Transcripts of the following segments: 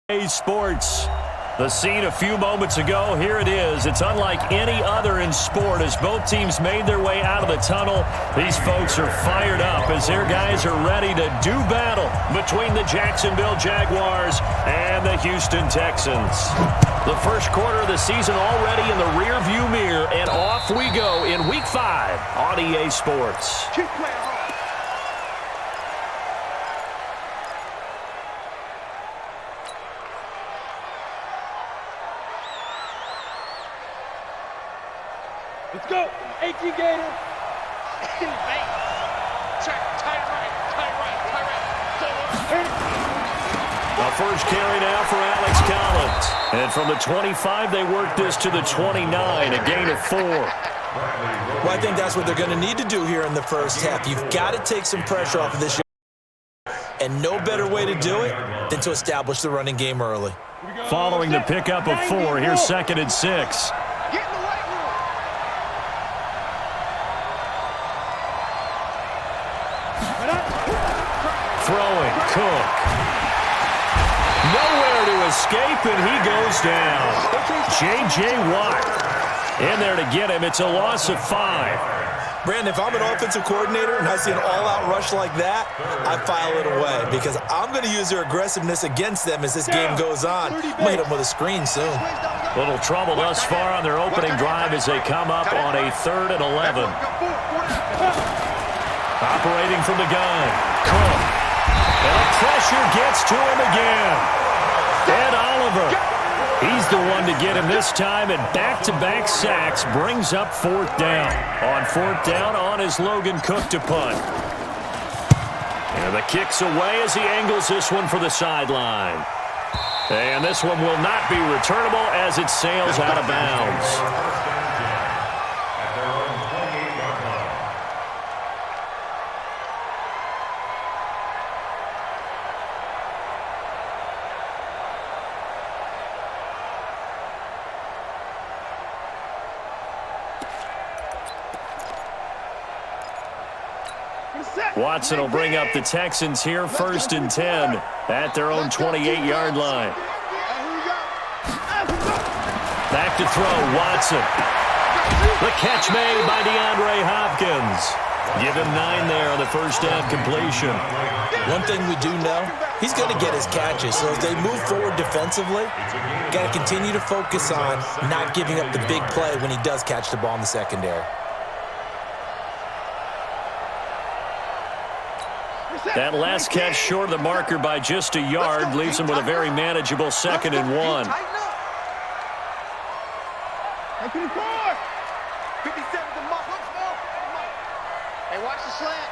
AGS Sports. The scene a few moments ago, here it is. It's unlike any other in sport as both teams made their way out of the tunnel. These folks are fired up as their guys are ready to do battle between the Jacksonville Jaguars and the Houston Texans. The first quarter of the season already in the rearview mirror, and off we go in Week 5 on EA Sports. Let's go. 18 Gator. Tight right. A first carry now for Alex Collins. And from the 25, they work this to the 29, a gain of 4. Well, I think that's what they're going to need to do here in the first half. You've got to take some pressure off of this. And no better way to do it than to establish the running game early. Following the pickup of 4, here's 2nd and 6. Throwing, Cook. Nowhere to escape, and he goes down. J.J. Watt in there to get him. It's a loss of 5. Brandon, if I'm an offensive coordinator and I see an all-out rush like that, I file it away because I'm going to use their aggressiveness against them as this game goes on. I'm going to hit them with a screen soon. Little trouble thus far on their opening drive as they come up on a 3rd and 11. Operating from the gun, Cook. And the pressure gets to him again. Ed Oliver, he's the one to get him this time, and back-to-back sacks brings up 4th down. On 4th down, on is Logan Cook to punt. And the kick's away as he angles this one for the sideline. And this one will not be returnable as it sails out of bounds. Watson will bring up the Texans here, 1st and 10 at their own 28-yard line. Back to throw, Watson. The catch made by DeAndre Hopkins. Give him 9 there on the first down completion. One thing we do know, he's going to get his catches. So as they move forward defensively, got to continue to focus on not giving up the big play when he does catch the ball in the secondary. That last catch short of the marker by just a yard leaves him with a very manageable 2nd and 1. 57 to Muff. Hey, watch the slant.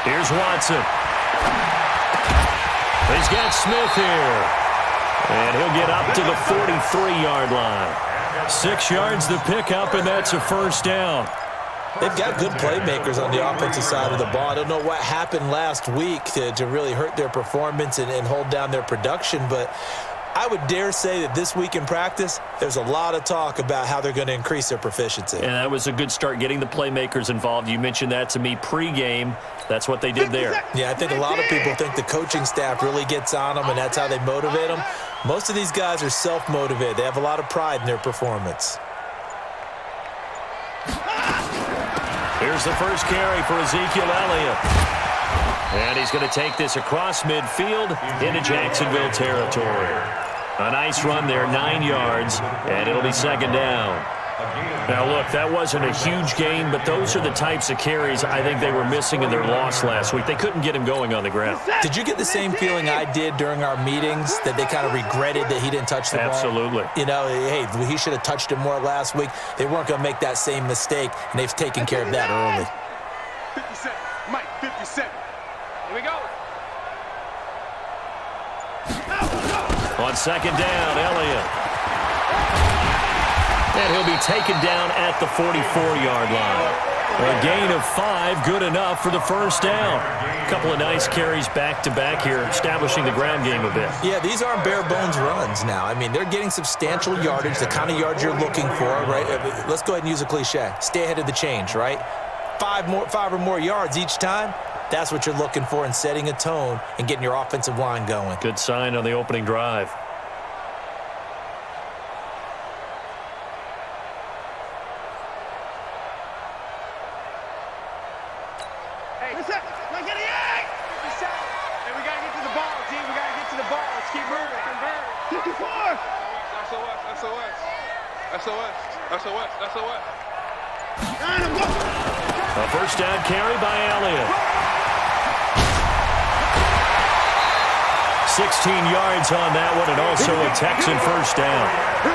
Here's Watson. He's got Smith here. And he'll get up to the 43-yard line. 6 yards the pickup, and that's a 1st down. They've got good playmakers on the offensive side of the ball. I don't know what happened last week to really hurt their performance and hold down their production, but I would dare say that this week in practice, there's a lot of talk about how they're going to increase their proficiency. And that was a good start getting the playmakers involved. You mentioned that to me pregame. That's what they did there. Yeah, I think a lot of people think the coaching staff really gets on them, and that's how they motivate them. Most of these guys are self-motivated. They have a lot of pride in their performance. Here's the first carry for Ezekiel Elliott. And he's going to take this across midfield into Jacksonville territory. A nice run there, 9 yards, and it'll be 2nd down. Now, look, that wasn't a huge gain, but those are the types of carries I think they were missing in their loss last week. They couldn't get him going on the ground. Did you get the same feeling I did during our meetings, that they kind of regretted that he didn't touch the ball? Absolutely. You know, hey, he should have touched it more last week. They weren't going to make that same mistake, and they've taken care of that early. 57. Mike, 57. Here we go. On 2nd down, Elliott. And he'll be taken down at the 44-yard line. A gain of 5, good enough for the 1st down. A couple of nice carries back-to-back here, establishing the ground game a bit. Yeah, these aren't bare-bones runs now. I mean, they're getting substantial yardage, the kind of yards you're looking for, right? Let's go ahead and use a cliche. Stay ahead of the change, right? 5 or more yards each time. That's what you're looking for in setting a tone and getting your offensive line going. Good sign on the opening drive. Hey, what's up? Let's get it! Hey, we gotta get to the ball, team. We gotta get to the ball. Let's keep moving. 54! SOS. A first down carry by Elliott. 16 yards on that one, and also a Texan first down.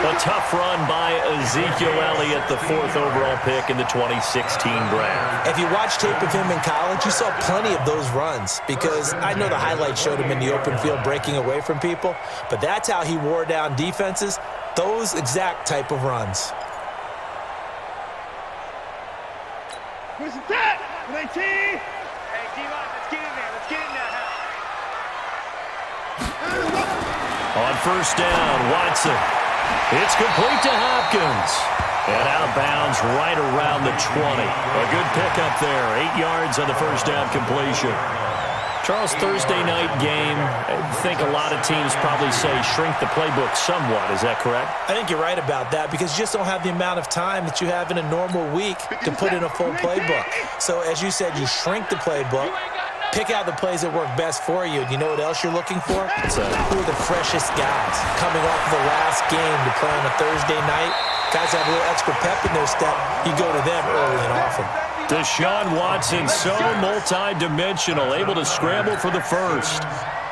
A tough run by Ezekiel Elliott, the 4th overall pick in the 2016 draft. If you watch tape of him in college, you saw plenty of those runs because I know the highlights showed him in the open field breaking away from people, but that's how he wore down defenses, those exact type of runs. Who's that? Hey, D-line, let's get in there. Let's get in there. On first down, Watson. It's complete to Hopkins. And outbounds right around the 20. A good pickup there. 8 yards on the first down completion. Charles, Thursday night game, I think a lot of teams probably say shrink the playbook somewhat. Is that correct? I think you're right about that because you just don't have the amount of time that you have in a normal week to put in a full playbook. So as you said, you shrink the playbook, pick out the plays that work best for you. And you know what else you're looking for? Who are the freshest guys coming off the last game to play on a Thursday night? Guys have a little extra pep in their step. You go to them early and often. Deshaun Watson, so multi-dimensional, able to scramble for the first.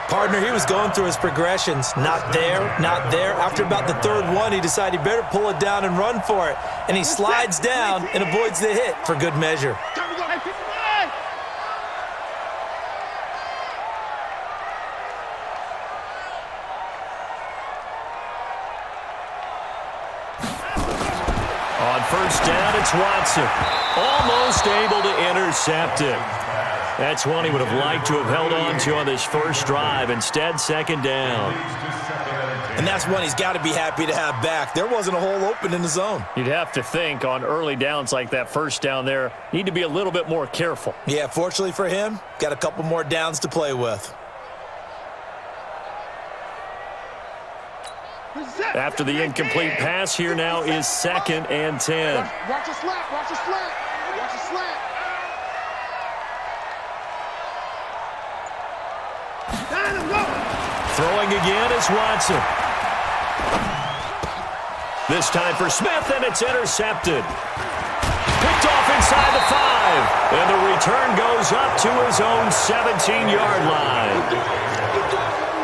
Partner, he was going through his progressions. Not there, not there. After about the third one, he decided he better pull it down and run for it. And he slides down and avoids the hit for good measure. On first down, it's Watson. Almost able to intercept it. That's one he would have liked to have held on to on this first drive. Instead, second down. And that's one he's got to be happy to have back. There wasn't a hole open in the zone. You'd have to think on early downs like that first down there, need to be a little bit more careful. Yeah, fortunately for him, got a couple more downs to play with. After the incomplete pass, here now is 2nd and 10. Watch a slant. Watch a slant. Watch a slant. Throwing again is Watson. This time for Smith, and it's intercepted. Picked off inside the 5. And the return goes up to his own 17-yard line.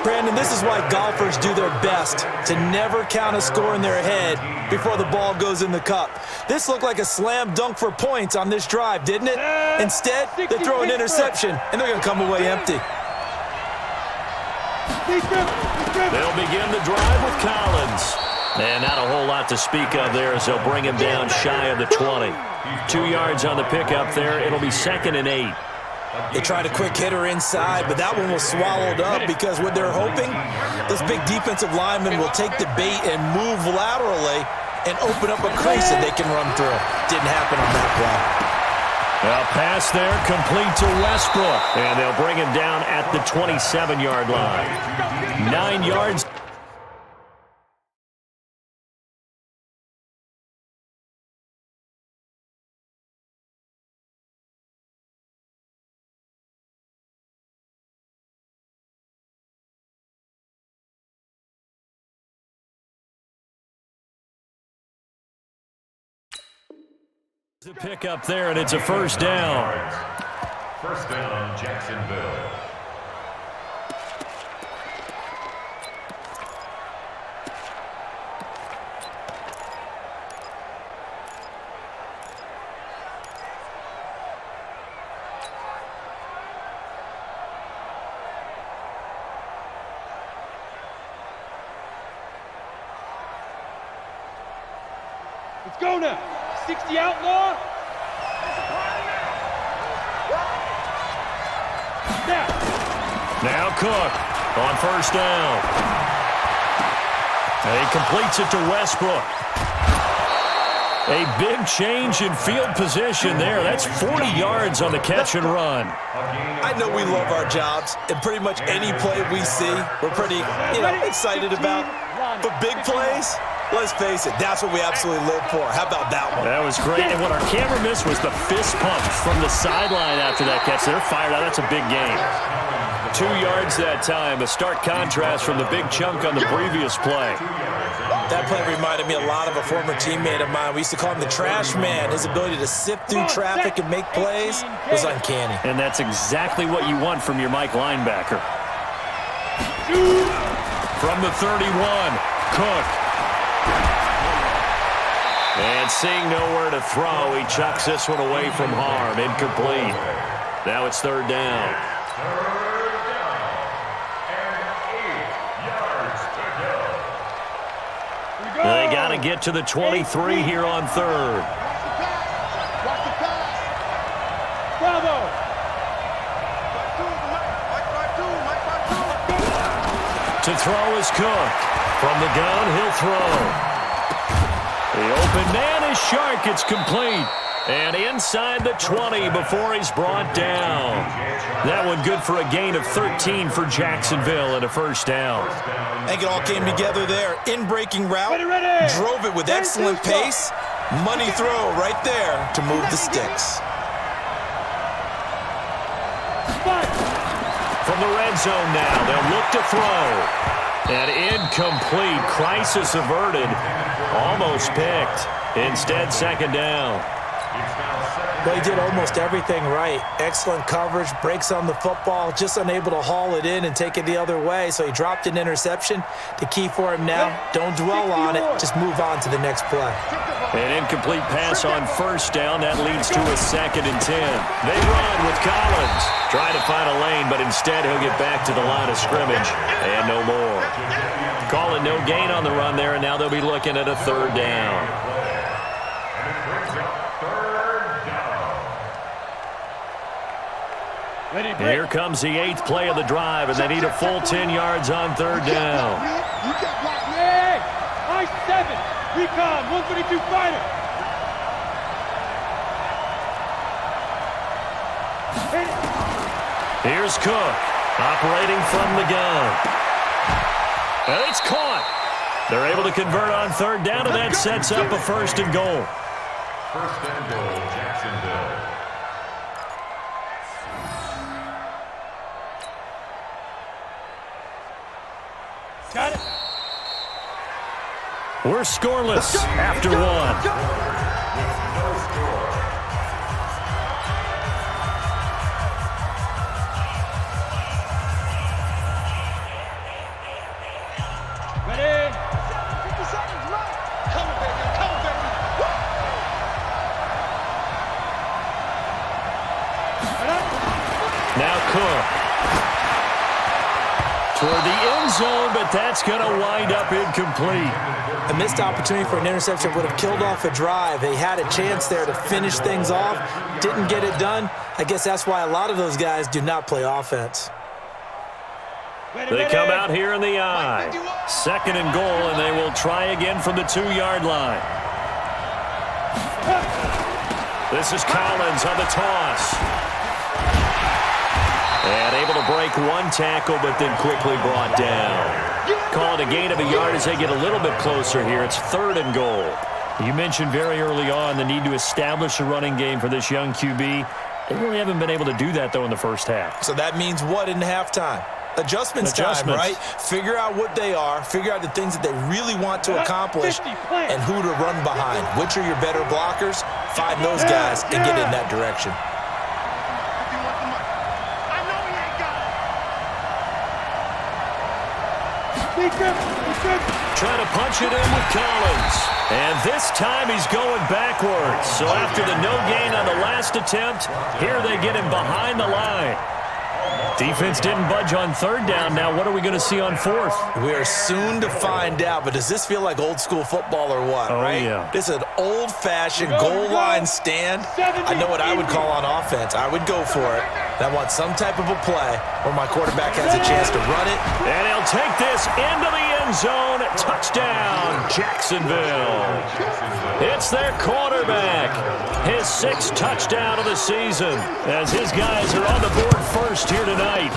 Brandon, this is why golfers do their best to never count a score in their head before the ball goes in the cup. This looked like a slam dunk for points on this drive, didn't it? Instead, they throw an interception, and they're going to come away empty. They'll begin the drive with Collins. And not a whole lot to speak of there as they'll bring him down shy of the 20. 2 yards on the pickup there. It'll be 2nd and 8. They tried a quick hitter inside, but that one was swallowed up because what they're hoping, those big defensive linemen will take the bait and move laterally and open up a crease that they can run through. Didn't happen on that play. A pass there, complete to Westbrook. And they'll bring him down at the 27-yard line. 9 yards. The pick up there, and it's a first down. First down, Jacksonville. Let's go now. 60 outlaw. Now Cook on first down. And he completes it to Westbrook. A big change in field position there. That's 40 yards on the catch and run. I know we love our jobs, and pretty much any play we see, we're pretty, excited about. But big plays, let's face it, that's what we absolutely live for. How about that one? That was great. And what our camera missed was the fist pump from the sideline after that catch. They're fired out. That's a big game. 2 yards that time. A stark contrast from the big chunk on the previous play. That play reminded me a lot of a former teammate of mine. We used to call him the trash man. His ability to sift through traffic and make plays was uncanny. And that's exactly what you want from your Mike linebacker. From the 31, Cook. And seeing nowhere to throw, he chucks this one away from harm. Incomplete. Now it's third down. They got to get to the 23 here on third. Watch the pass. Bravo. To throw is Cook. From the gun, he'll throw. The open man is Shark. It's complete. And inside the 20 before he's brought down. That one good for a gain of 13 for Jacksonville and a first down. I think it all came together there. In-breaking route, Ready. drove it with excellent pace. Money throw right there to move the sticks. From the red zone now, they'll look to throw. And incomplete. Crisis averted. Almost picked. Instead, second down. Well, he did almost everything right. Excellent coverage, breaks on the football, just unable to haul it in and take it the other way. So he dropped an interception. The key for him now, don't dwell on it. Just move on to the next play. An incomplete pass on first down. That leads to a 2nd and 10. They run with Collins. Trying to find a lane, but instead he'll get back to the line of scrimmage. And no more. Calling no gain on the run there, and now they'll be looking at a third down. Here comes the 8th play of the drive, and they need a full 10 yards on third down. Hey, I-7, recon, 132 fighter. Here's Cook, operating from the gun. And it's caught. They're able to convert on third down, and that sets up a 1st and goal. 1st and goal, Jacksonville. Got it. We're scoreless after one. Ready. 50 seconds left. Come on, baby. Come on, baby. Now Cook. Toward the end zone, but that's going to wind up incomplete. A missed opportunity for an interception would have killed off a drive. They had a chance there to finish things off. Didn't get it done. I guess that's why a lot of those guys do not play offense. They come out here in the eye. 2nd and goal, and they will try again from the 2-yard line. This is Collins on the toss. And able to break one tackle, but then quickly brought down. Call it a gain of a yard as they get a little bit closer here. It's 3rd and goal. You mentioned very early on the need to establish a running game for this young QB. They really haven't been able to do that, though, in the first half. So that means what in halftime? Adjustments time, right? Figure out what they are, figure out the things that they really want to accomplish, and who to run behind. Which are your better blockers? Find those guys and get in that direction. Trying to punch it in with Collins. And this time he's going backwards. So after the no gain on the last attempt, here they get him behind the line. Defense didn't budge on third down. Now what are we going to see on fourth? We are soon to find out, but does this feel like old school football or what, right? Yeah. This is an old-fashioned goal line stand. I know what I would call on offense. I would go for it. I want some type of a play where my quarterback has a chance to run it. And he'll take this into the end zone. Touchdown, Jacksonville. It's their quarterback. His 6th touchdown of the season as his guys are on the board first here tonight.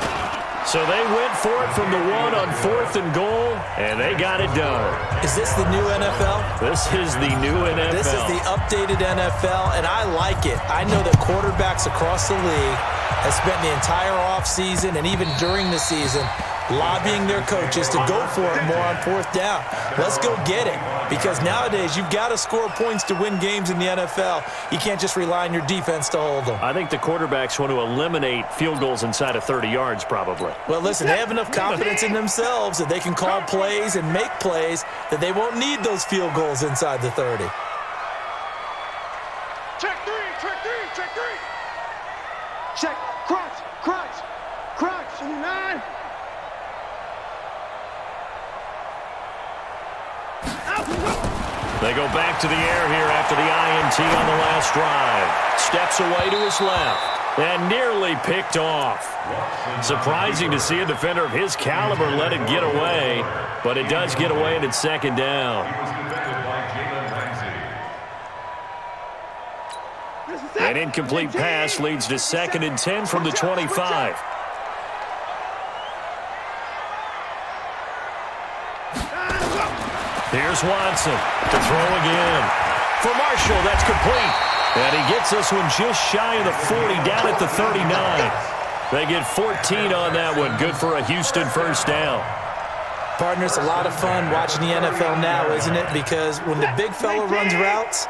So they went for it from the 1 on 4th and goal, and they got it done. Is this the new NFL? This is the new NFL. This is the updated NFL, and I like it. I know that quarterbacks across the league have spent the entire offseason and even during the season lobbying their coaches to go for it more on 4th down. Let's go get it. Because nowadays, you've got to score points to win games in the NFL. You can't just rely on your defense to hold them. I think the quarterbacks want to eliminate field goals inside of 30 yards, probably. Well, listen, they have enough confidence in themselves that they can call plays and make plays that they won't need those field goals inside the 30. Check 3, check 3, check 3. Check, crunch, crunch, crunch. 9. They go back to the air here after the INT on the last drive. Steps away to his left and nearly picked off. Surprising to see a defender of his caliber let it get away, but it does get away and it's 2nd down. An incomplete pass leads to 2nd and 10 from the 25. Here's Watson to throw again. For Marshall, that's complete. And he gets this one just shy of the 40, down at the 39. They get 14 on that one. Good for a Houston 1st down. Partner, it's a lot of fun watching the NFL now, isn't it? Because when the big fella runs routes,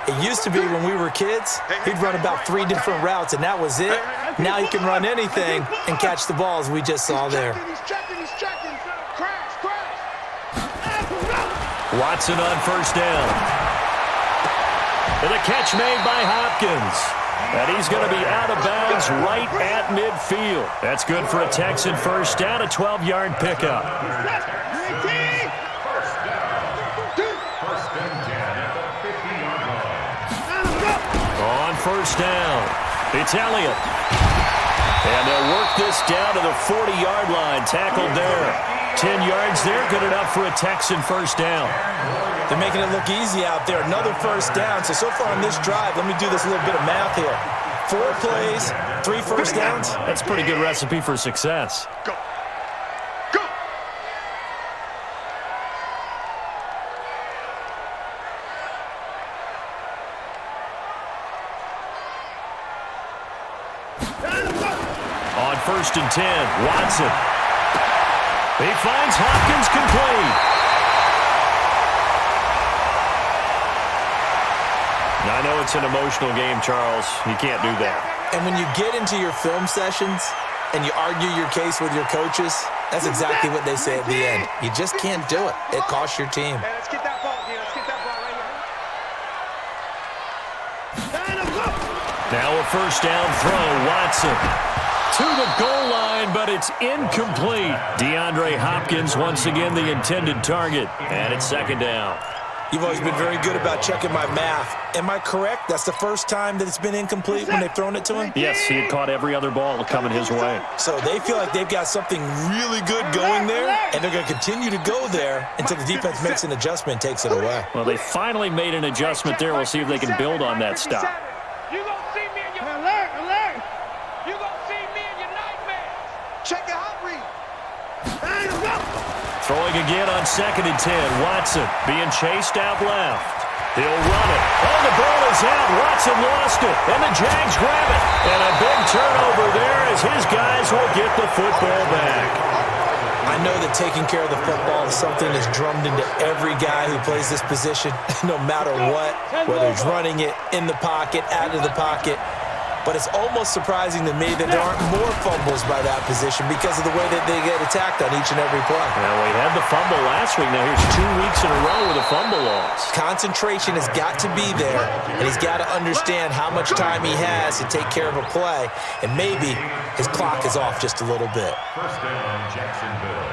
it used to be when we were kids, he'd run about 3 different routes, and that was it. Now he can run anything and catch the balls we just saw there. He's checking. Crash, crash. Watson on 1st down. And the catch made by Hopkins. And he's going to be out of bounds right at midfield. That's good for a Texan 1st down, a 12-yard pickup. On 1st down, it's Elliott. And they'll work this down to the 40-yard line, tackled there. 10 yards there, good enough for a Texan 1st down. They're making it look easy out there. Another 1st down. So far on this drive, let me do this little bit of math here. 4 plays, 3 1st downs. That's a pretty good recipe for success. Go. Go. On 1st and 10, Watson. He finds Hopkins complete. Now, I know it's an emotional game, Charles. You can't do that. And when you get into your film sessions and you argue your case with your coaches, that's exactly what they say at the end. You just can't do it. It costs your team. Hey, let's get that ball, D. Let's get that ball right here. Now a 1st down throw, Watson. To the goal line, but it's incomplete. DeAndre Hopkins, once again, the intended target. And it's 2nd down. You've always been very good about checking my math. Am I correct? That's the first time that it's been incomplete when they've thrown it to him? Yes, he had caught every other ball coming his way. So they feel like they've got something really good going there, and they're going to continue to go there until the defense makes an adjustment and takes it away. Well, they finally made an adjustment there. We'll see if they can build on that stop. You gonna see me in your alert. You gonna see me in your nightmares. Check your hot read. Throwing again on 2nd and 10. Watson being chased out left. He'll run it. Oh, the ball is out. Watson lost it. And the Jags grab it. And a big turnover there as his guys will get the football back. I know that taking care of the football is something that's drummed into every guy who plays this position, no matter what, whether he's running it, in the pocket, out of the pocket. But it's almost surprising to me that there aren't more fumbles by that position because of the way that they get attacked on each and every play. Now, we had the fumble last week. Now, here's 2 weeks in a row with a fumble loss. Concentration has got to be there, and he's got to understand how much time he has to take care of a play, and maybe his clock is off just a little bit. 1st down, Jacksonville.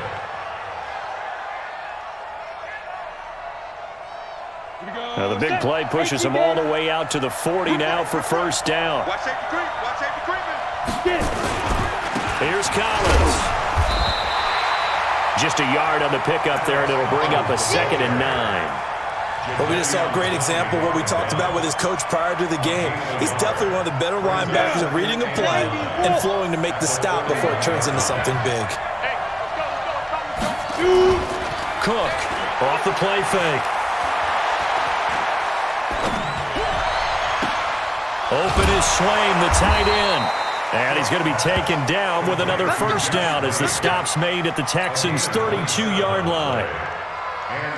Now, the big play pushes him all the way out to the 40 now for 1st down. Watch safety creep. Watch safety creeping. Get it. Here's Collins. Just a yard on the pickup there, and it'll bring up a 2nd and 9. Well, we just saw a great example of what we talked about with his coach prior to the game. He's definitely one of the better linebackers at reading a play and flowing to make the stop before it turns into something big. Cook off the play fake. Open is Swain, the tight end. And he's going to be taken down with another first down as the stop's made at the Texans' 32-yard line.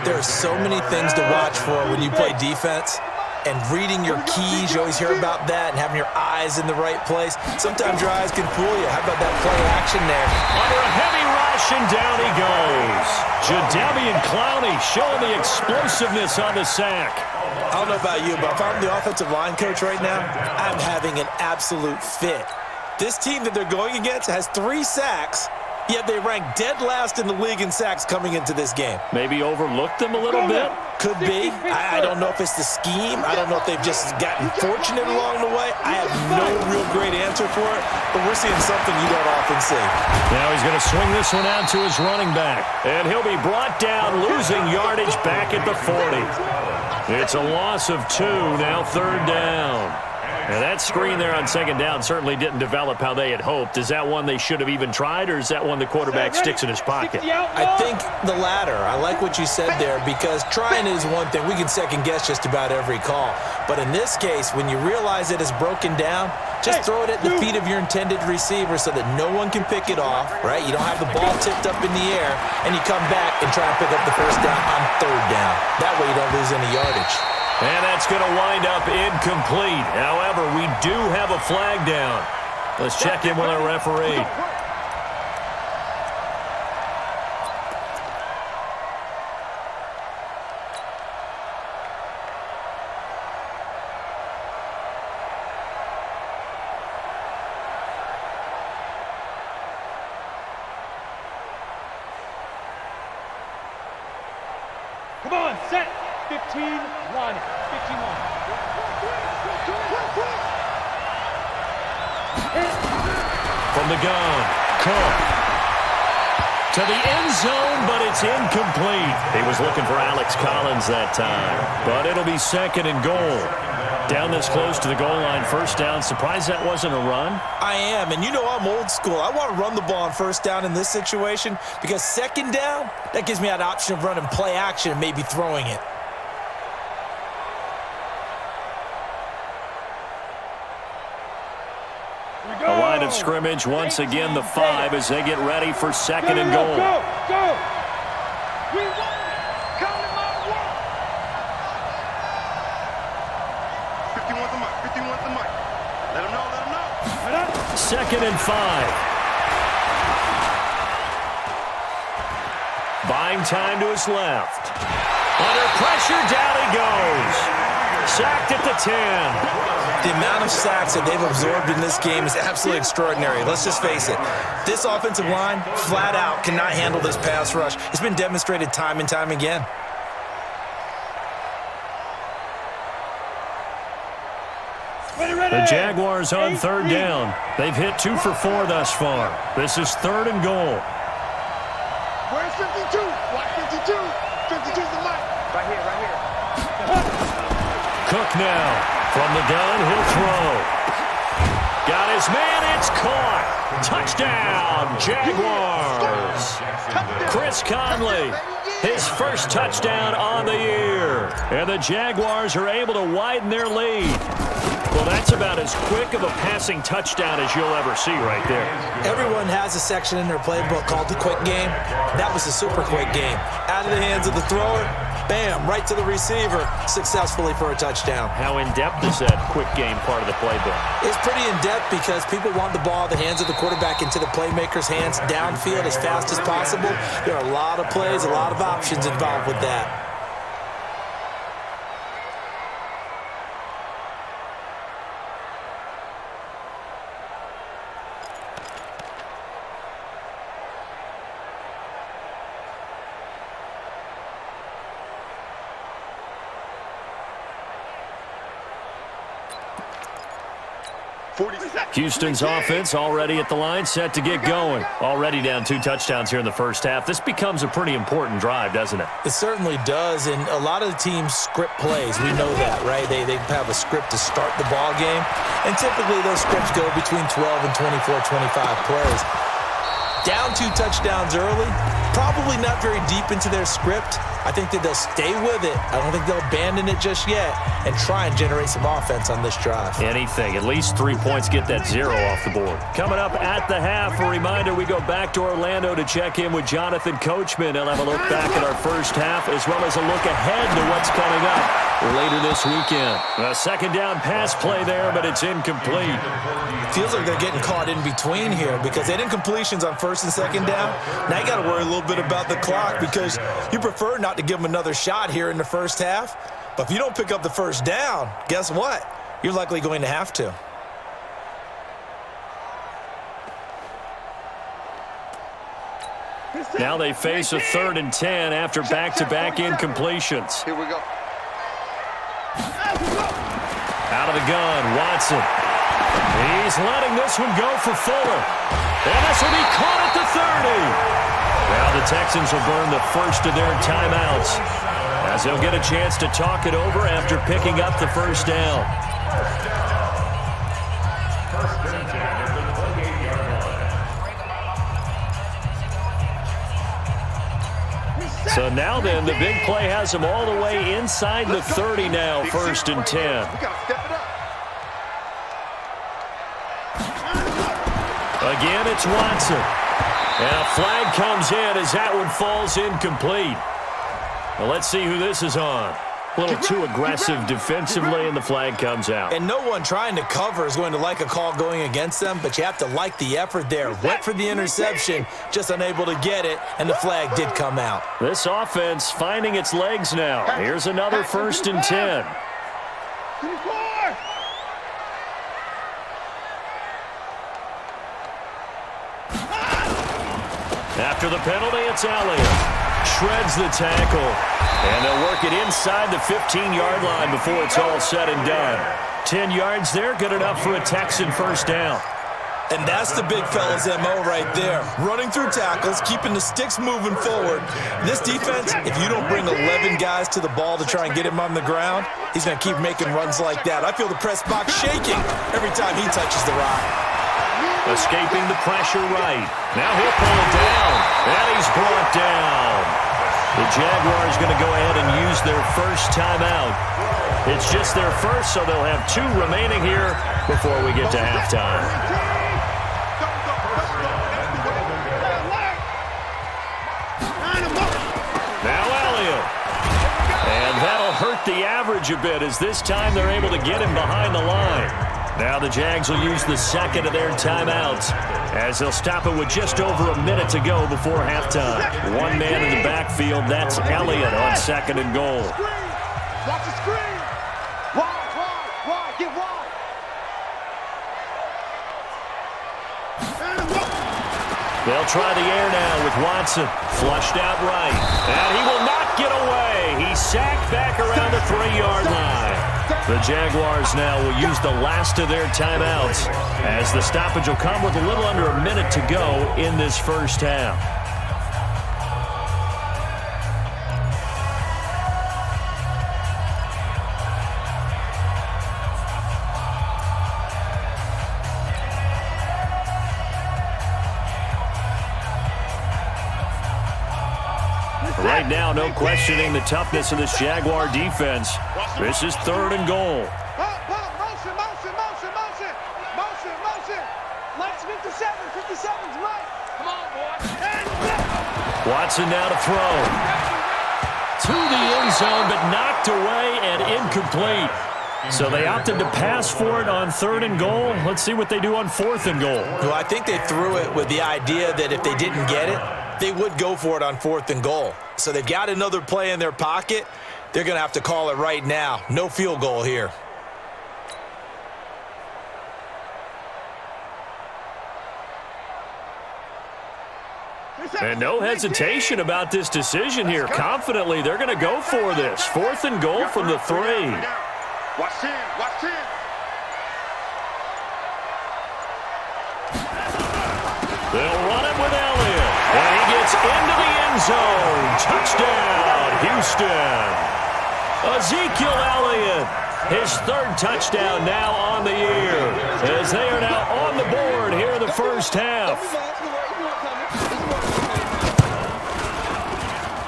There are so many things to watch for when you play defense, and reading your keys, you always hear about that, and having your eyes in the right place. Sometimes your eyes can fool you. How about that play action there? Under a heavy rush, and down he goes. Jadeveon Clowney showing the explosiveness on the sack. I don't know about you, but if I'm the offensive line coach right now, I'm having an absolute fit. This team that they're going against has 3 sacks, yet they rank dead last in the league in sacks coming into this game. Maybe overlooked them a little bit? Could be. I don't know if it's the scheme. I don't know if they've just gotten fortunate along the way. I have no real great answer for it, but we're seeing something you don't often see. Now he's going to swing this one out to his running back, and he'll be brought down, losing yardage back at the 40. It's a loss of 2, now 3rd down. And that screen there on 2nd down certainly didn't develop how they had hoped. Is that one they should have even tried, or is that one the quarterback sticks in his pocket? I think the latter. I like what you said there, because trying is one thing. We can second-guess just about every call. But in this case, when you realize it is broken down, just throw it at the feet of your intended receiver so that no one can pick it off, right? You don't have the ball tipped up in the air, and you come back and try and pick up the first down on 3rd down. That way you don't lose any yardage. And that's going to wind up incomplete. However, we do have a flag down. Let's check in with our referee. Come on, set. 15, line it. 15 line. From the gun, Cook. To the end zone, but it's incomplete. He was looking for Alex Collins that time, but it'll be 2nd and goal. Down this close to the goal line, first down. Surprised that wasn't a run? I am, and you know I'm old school. I want to run the ball on first down in this situation, because 2nd down, that gives me an option of running play action and maybe throwing it. A line of scrimmage, once again the 5 as they get ready for 2nd and goal. Go! We won! Come to my work! 51's the mic. 51's the mic. Let him know. 2nd and 5. Buying time to his left. Under pressure, down he goes. Sacked at the 10. The amount of sacks that they've absorbed in this game is absolutely extraordinary. Let's just face it. This offensive line, flat out, cannot handle this pass rush. It's been demonstrated time and time again. The Jaguars on 3rd down. They've hit 2 for 4 thus far. This is 3rd and goal. Where's 52? Watch 52. 52's the mic. Right here. Cook now. From the gun, he'll throw. Got his man, it's caught. Touchdown, Jaguars. Chris Conley, his first touchdown on the year. And the Jaguars are able to widen their lead. Well, that's about as quick of a passing touchdown as you'll ever see right there. Everyone has a section in their playbook called the quick game. That was a super quick game. Out of the hands of the thrower, bam, right to the receiver, successfully for a touchdown. How in-depth is that quick game part of the playbook? It's pretty in-depth because people want the ball in the hands of the quarterback into the playmaker's hands downfield as fast as possible. There are a lot of plays, a lot of options involved with that. Houston's offense already at the line, set to get going. Already down 2 touchdowns here in the first half. This becomes a pretty important drive, doesn't it? It certainly does, and a lot of the teams script plays. We know that, right? They have a script to start the ball game, and typically those scripts go between 12 and 24, 25 plays. Down 2 touchdowns early, probably not very deep into their script. I think that they'll stay with it. I don't think they'll abandon it just yet and try and generate some offense on this drive. Anything. At least 3 points, get that 0 off the board. Coming up at the half, a reminder, we go back to Orlando to check in with Jonathan Coachman. He'll have a look back at our first half as well as a look ahead to what's coming up later this weekend. A second down pass play there, but it's incomplete. Feels like they're getting caught in between here because they had incompletions on first and second down. Now you got to worry a little bit about the clock because you prefer not to give them another shot here in the first half. But if you don't pick up the first down, guess what? You're likely going to have to. Now they face a 3rd and 10 after back-to-back incompletions. Here we go. Out of the gun, Watson. He's letting this one go for Fuller. And this will be caught at the 30. Now the Texans will burn the first of their timeouts as they'll get a chance to talk it over after picking up the first down. So now then, the big play has them all the way inside the 30 now, 1st and 10. We gotta step it up. Again, it's Watson. And a flag comes in as that one falls incomplete. Well, let's see who this is on. A little too aggressive defensively, and the flag comes out. And no one trying to cover is going to like a call going against them, but you have to like the effort there. Went for the interception, just unable to get it, and the flag did come out. This offense finding its legs now. Here's another 1st and 10. After the penalty, it's Elliott. Shreds the tackle. And they'll work it inside the 15-yard line before it's all said and done. 10 yards there, good enough for a Texan first down. And that's the big fella's MO right there. Running through tackles, keeping the sticks moving forward. This defense, if you don't bring 11 guys to the ball to try and get him on the ground, he's going to keep making runs like that. I feel the press box shaking every time he touches the rock. Escaping the pressure right. Now he'll pull it down. And he's brought down. The Jaguars going to go ahead and use their first timeout. It's just their first, so they'll have 2 remaining here before we get to halftime. Now Elliott. And that'll hurt the average a bit as this time they're able to get him behind the line. Now the Jags will use the second of their timeouts as they'll stop it with just over a minute to go before halftime. One man in the backfield, that's Elliott on 2nd and goal. Watch the screen. Wide, get wide. They'll try the air now with Watson. Flushed out right. And he will not get away. He's sacked back around the 3-yard line. The Jaguars now will use the last of their timeouts as the stoppage will come with a little under a minute to go in this first half. Right now, no questioning the toughness of this Jaguar defense. This is 3rd and goal. Motion. Lights 57's right. Come on, boy. Watson now to throw. To the end zone, but knocked away and incomplete. So they opted to pass for it on 3rd and goal. Let's see what they do on 4th and goal. Well, I think they threw it with the idea that if they didn't get it, they would go for it on 4th and goal. So they've got another play in their pocket. They're going to have to call it right now. No field goal here. And no hesitation about this decision here. Confidently, they're going to go for this. 4th and goal from the 3. Watch 10. gets into the end zone. Touchdown, Houston. Ezekiel Elliott, his third touchdown now on the year, as they are now on the board here in the first half.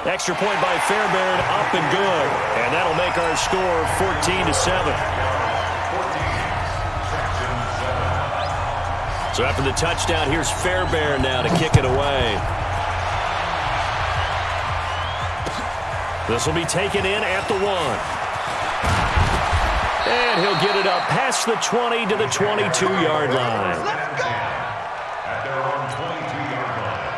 Extra point by Fairbairn, up and good. And that'll make our score 14-7. So after the touchdown, here's Fairbairn now to kick it away. This will be taken in at the 1. And he'll get it up past the 20 to the 22-yard line. At their own 22-yard line.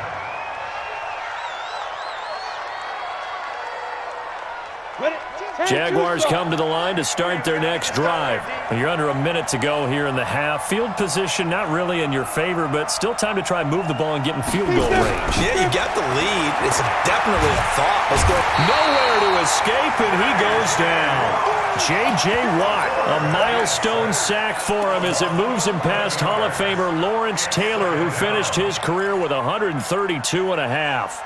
Jaguars come to the line to start their next drive. You're under a minute to go here in the half. Field position not really in your favor, but still time to try and move the ball and get in field goal range. Yeah, you got the lead. It's definitely a thought. Let's go. Nowhere to escape, and he goes down. J.J. Watt, a milestone sack for him as it moves him past Hall of Famer Lawrence Taylor, who finished his career with 132.5.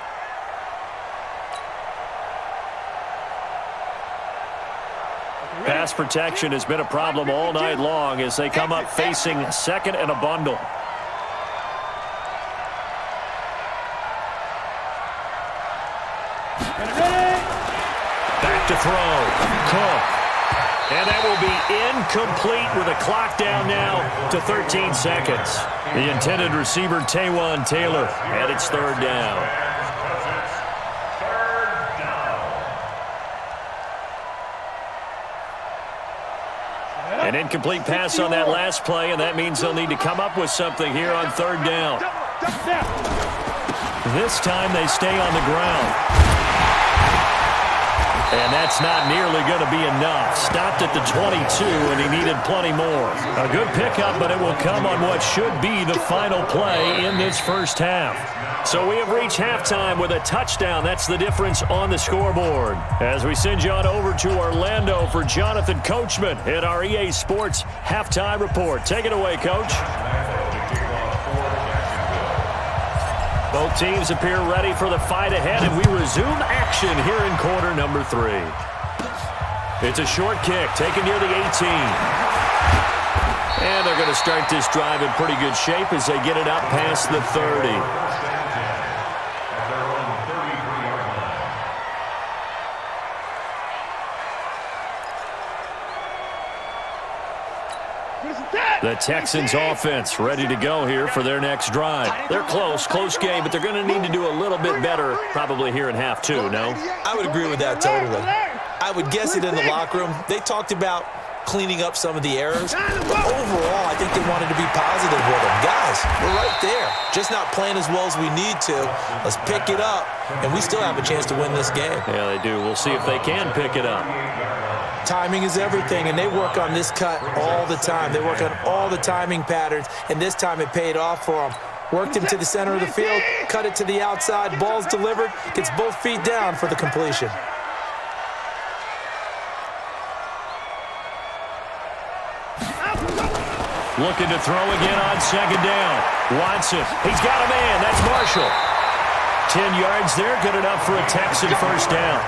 Pass protection has been a problem all night long as they come up facing second and a bundle. Back to throw. Cook. And that will be incomplete with a clock down now to 13 seconds. The intended receiver, Taywan Taylor, and it's third down. An incomplete pass on that last play, and that means they'll need to come up with something here on third down. This time they stay on the ground. And that's not nearly going to be enough. Stopped at the 22, and he needed plenty more. A good pickup, but it will come on what should be the final play in this first half. So we have reached halftime with a touchdown. That's the difference on the scoreboard. As we send you on over to Orlando for Jonathan Coachman at our EA Sports Halftime Report. Take it away, Coach. Both teams appear ready for the fight ahead, and we resume action here in quarter number 3. It's a short kick taken near the 18. And they're going to start this drive in pretty good shape as they get it up past the 30. The Texans offense ready to go here for their next drive. They're close game, but they're going to need to do a little bit better probably here in half 2, no? I would agree with that totally. I would guess it in the locker room. They talked about cleaning up some of the errors, but overall, I think they wanted to be positive with them. Guys, we're right there. Just not playing as well as we need to. Let's pick it up, and we still have a chance to win this game. Yeah, they do. We'll see if they can pick it up. Timing is everything, and they work on this cut all the time. They work on all the timing patterns, and this time it paid off for them. Worked him to the center of the field, cut it to the outside, ball's delivered, gets both feet down for the completion. Looking to throw again on second down. Watson, he's got a man. That's Marshall. 10 yards there, good enough for a Texan first down.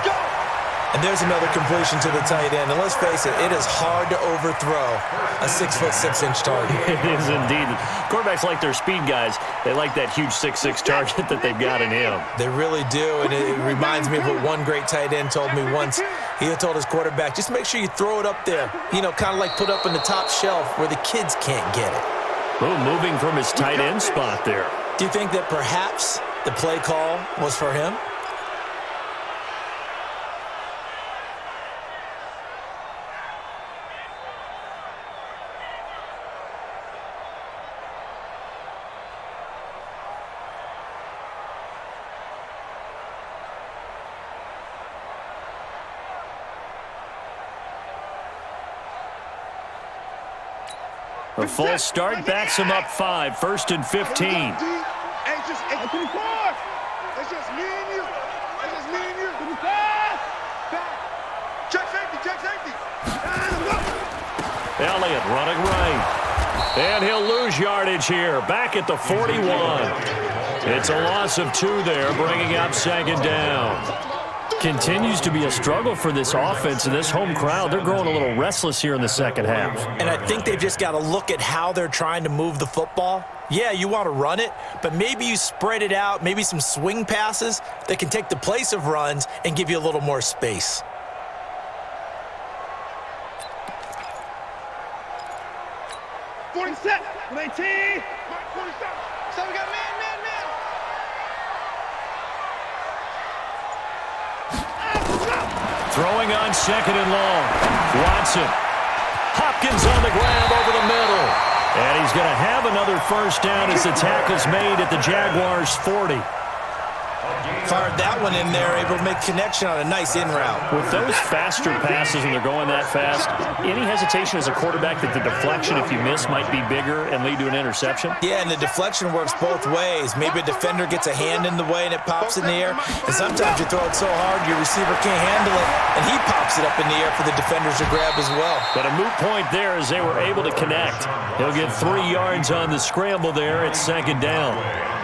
And there's another completion to the tight end. And let's face it, it is hard to overthrow a 6'6" target. It is indeed. Quarterbacks like their speed guys. They like that huge 6'6" target that they've got in him. They really do, and it reminds me of what one great tight end told me once. He told his quarterback, just make sure you throw it up there. You know, kind of like put up in the top shelf where the kids can't get it. Oh, moving from his tight end spot there. Do you think that perhaps the play call was for him? A false start backs him up 5, 1st and 15. Hey, just 24. That's just me and you. That's just me and you. Back. Check safety. Elliott running right. And he'll lose yardage here. Back at the 41. It's a loss of 2 there, bringing up 2nd down. Continues to be a struggle for this offense, and this home crowd, they're growing a little restless here in the second half. And I think they've just got to look at how they're trying to move the football. Yeah, you want to run it, but maybe you spread it out, maybe some swing passes that can take the place of runs and give you a little more space. Set. 19. 47. So we got man. Throwing on 2nd and long. Watson. Hopkins on the grab over the middle. And he's going to have another first down as the tackle's made at the Jaguars' 40. Fired that one in there, able to make connection on a nice in route. With those faster passes when they're going that fast, any hesitation as a quarterback that the deflection, if you miss, might be bigger and lead to an interception? Yeah, and the deflection works both ways. Maybe a defender gets a hand in the way and it pops in the air. And sometimes you throw it so hard your receiver can't handle it, and he pops it up in the air for the defenders to grab as well. But a moot point there as they were able to connect. He'll get 3 yards on the scramble there at 2nd down.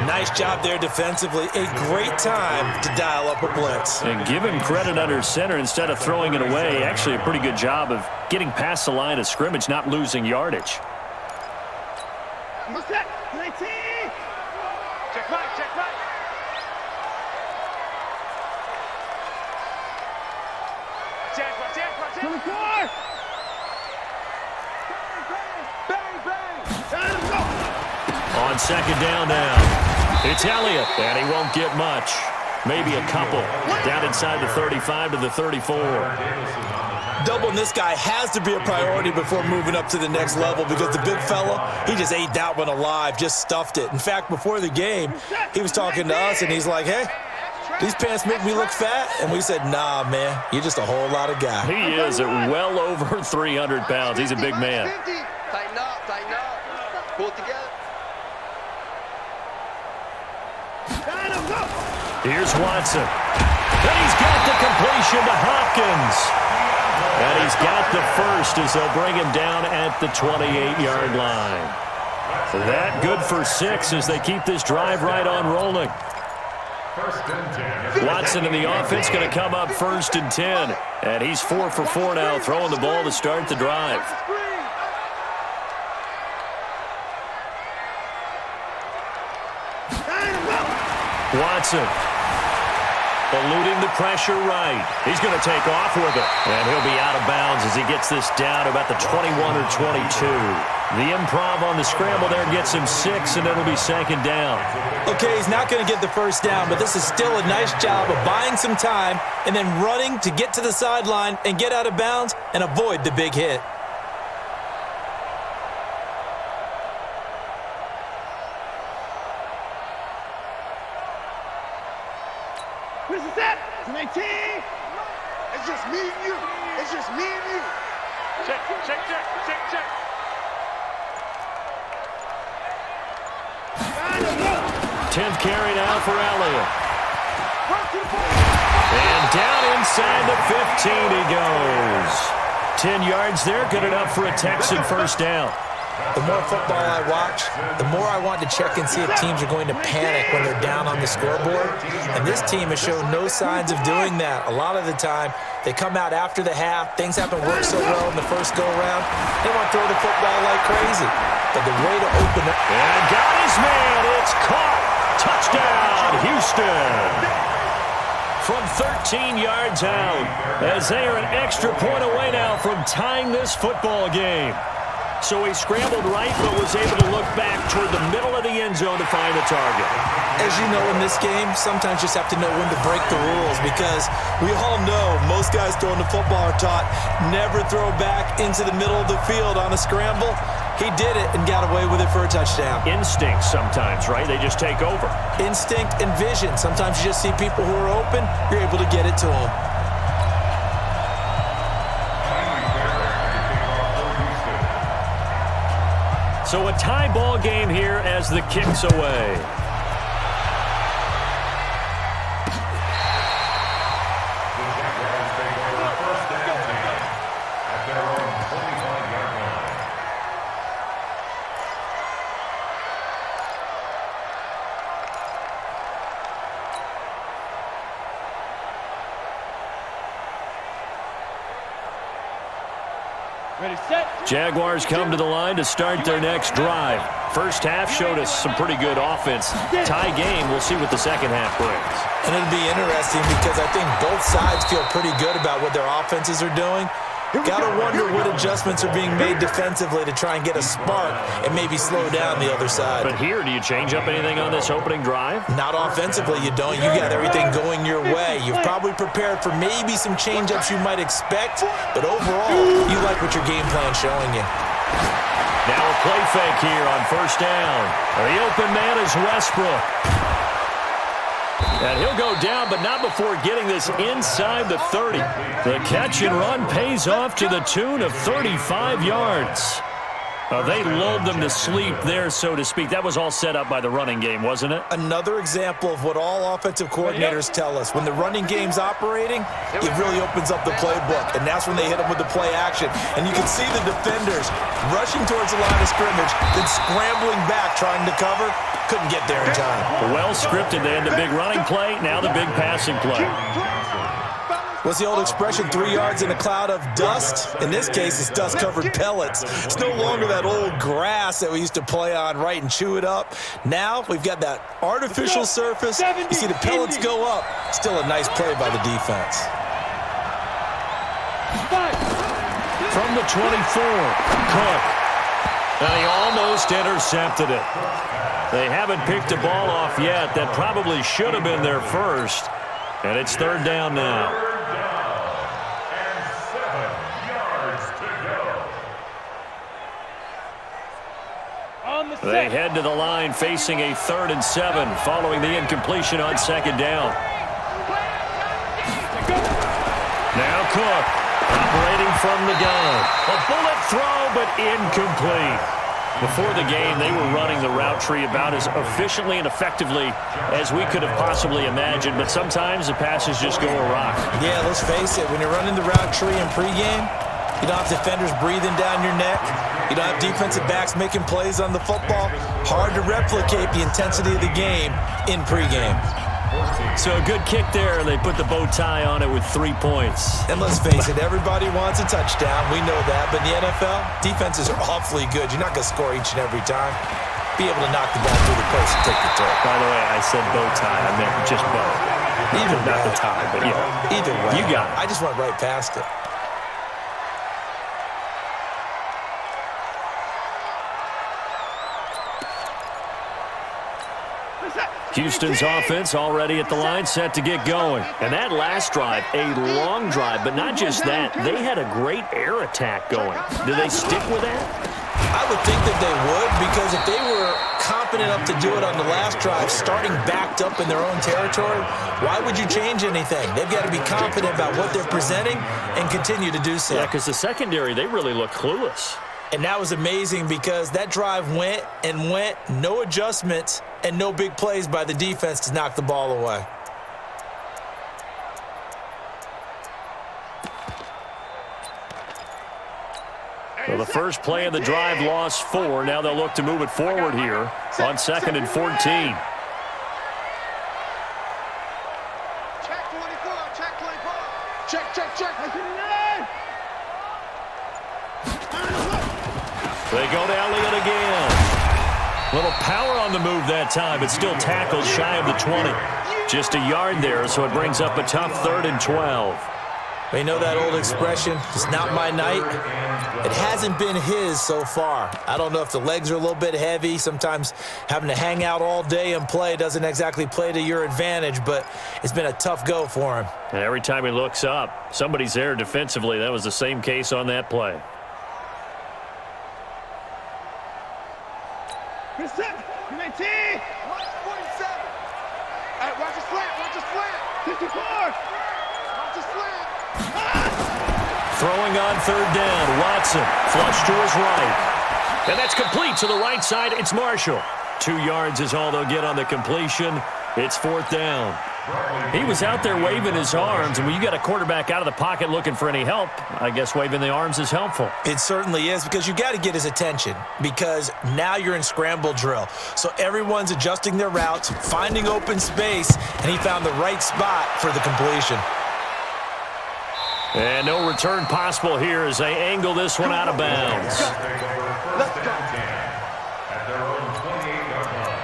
Nice job there defensively. A great time to dial up a blitz. And give him credit under center instead of throwing it away. Actually a pretty good job of getting past the line of scrimmage, not losing yardage. What's that? 19. Check right. Check. 24. Bang. On 2nd down now. It's Elliott, and he won't get much. Maybe a couple. Down inside the 35 to the 34. Doubling this guy has to be a priority before moving up to the next level because the big fella, he just ate that one alive, just stuffed it. In fact, before the game, he was talking to us, and he's like, hey, these pants make me look fat. And we said, nah, man, you're just a whole lot of guy. He is at well over 300 pounds. He's a big man. Tighten up. Pull it together. Here's Watson. And he's got the completion to Hopkins. And he's got the first as they'll bring him down at the 28-yard line. That good for 6 as they keep this drive right on rolling. Watson in the offense going to come up 1st and 10. And he's 4 for 4 now, throwing the ball to start the drive. Watson eluding the pressure right. He's going to take off with it. And he'll be out of bounds as he gets this down to about the 21 or 22. The improv on the scramble there gets him 6, and it'll be 2nd down. Okay, he's not going to get the first down, but this is still a nice job of buying some time and then running to get to the sideline and get out of bounds and avoid the big hit. Where's the set? 19. It's just me and you. Check. 10th carry now for Elliott. And down inside the 15 he goes. 10 yards there, good enough for a Texan first down. The more football I watch, the more I want to check and see if teams are going to panic when they're down on the scoreboard. And this team has shown no signs of doing that. A lot of the time, they come out after the half. Things haven't worked so well in the first go-around. They want to throw the football like crazy. But the way to open it... And got his man. It's caught. Touchdown, Houston. From 13 yards out, as they are an extra point away now from tying this football game. So he scrambled right, but was able to look back toward the middle of the end zone to find the target. As you know, in this game, sometimes you just have to know when to break the rules because we all know most guys throwing the football are taught never throw back into the middle of the field on a scramble. He did it and got away with it for a touchdown. Instinct sometimes, right? They just take over. Instinct and vision. Sometimes you just see people who are open, you're able to get it to them. So a tie ball game here as the kick's away. Ready, set. Jaguars come to the line to start their next drive. First half showed us some pretty good offense. Tie game, we'll see what the second half brings. And it'll be interesting because I think both sides feel pretty good about what their offenses are doing. Got to wonder what adjustments are being made defensively to try and get a spark and maybe slow down the other side. But here, do you change up anything on this opening drive? Not offensively, you don't. You got everything going your way. You've probably prepared for maybe some change-ups you might expect, but overall, you like what your game plan's showing you. Now a play fake here on first down. The open man is Westbrook. And he'll go down, but not before getting this inside the 30. The catch and run pays off to the tune of 35 yards. They lulled them to sleep there, so to speak. That was all set up by the running game, wasn't it? Another example of what all offensive coordinators tell us. When the running game's operating, it really opens up the playbook, and that's when they hit them with the play action. And you can see the defenders rushing towards the line of scrimmage, then scrambling back trying to cover. Couldn't get there in time. Well scripted. They had the big running play, now the big passing play. What's the old expression, 3 yards in a cloud of dust? In this case, it's dust-covered pellets. It's no longer that old grass that we used to play on, right, and chew it up. Now we've got that artificial surface. You see the pellets go up. Still a nice play by the defense. From the 24, Cook. And he almost intercepted it. They haven't picked a ball off yet. That probably should have been their first. And it's third down now. They head to the line facing a 3rd and 7 following the incompletion on second down. Now Cook operating from the gun. A bullet throw, but incomplete. Before the game, they were running the route tree about as efficiently and effectively as we could have possibly imagined, but sometimes the passes just go awry. Yeah, let's face it, when you're running the route tree in pregame, you don't have defenders breathing down your neck. You don't have defensive backs making plays on the football. Hard to replicate the intensity of the game in pregame. So a good kick there, and they put the bow tie on it with 3 points. And let's face it, everybody wants a touchdown. We know that. But in the NFL, defenses are awfully good. You're not going to score each and every time. Be able to knock the ball through the post and take the turn. By the way, I said bow tie. I meant just bow. Either not way. the tie, but yeah. Either way. You got it. I just went right past it. Houston's offense already at the line, set to get going. And that last drive, a long drive, but not just that. They had a great air attack going. Do they stick with that? I would think that they would, because if they were confident enough to do it on the last drive, starting backed up in their own territory, why would you change anything? They've got to be confident about what they're presenting and continue to do so. Yeah, because the secondary, they really look clueless. And that was amazing because that drive went and went, no adjustments, and no big plays by the defense to knock the ball away. So the first play of the drive lost 4. Now they'll look to move it forward here on 2nd and 14. Check 24, check 24. Check. They go to Elliott again. Little power on the move that time, but still tackled shy of the 20. Just a yard there, so it brings up a tough 3rd and 12. You know that old expression, it's not my night? It hasn't been his so far. I don't know if the legs are a little bit heavy. Sometimes having to hang out all day and play doesn't exactly play to your advantage, but it's been a tough go for him. And every time he looks up, somebody's there defensively. That was the same case on that play. Reset. 19. 47. Hey, watch the slant. 54. Watch the slant. Throwing on 3rd down, Watson, flush to his right. And that's complete to the right side. It's Marshall. 2 yards is all they'll get on the completion. It's 4th down. He was out there waving his arms, and when you got a quarterback out of the pocket looking for any help, I guess waving the arms is helpful. It certainly is, because you got to get his attention, because now you're in scramble drill. So everyone's adjusting their routes, finding open space, and he found the right spot for the completion. And no return possible here as they angle this one out of bounds. Let's go. At their own 28-yard line.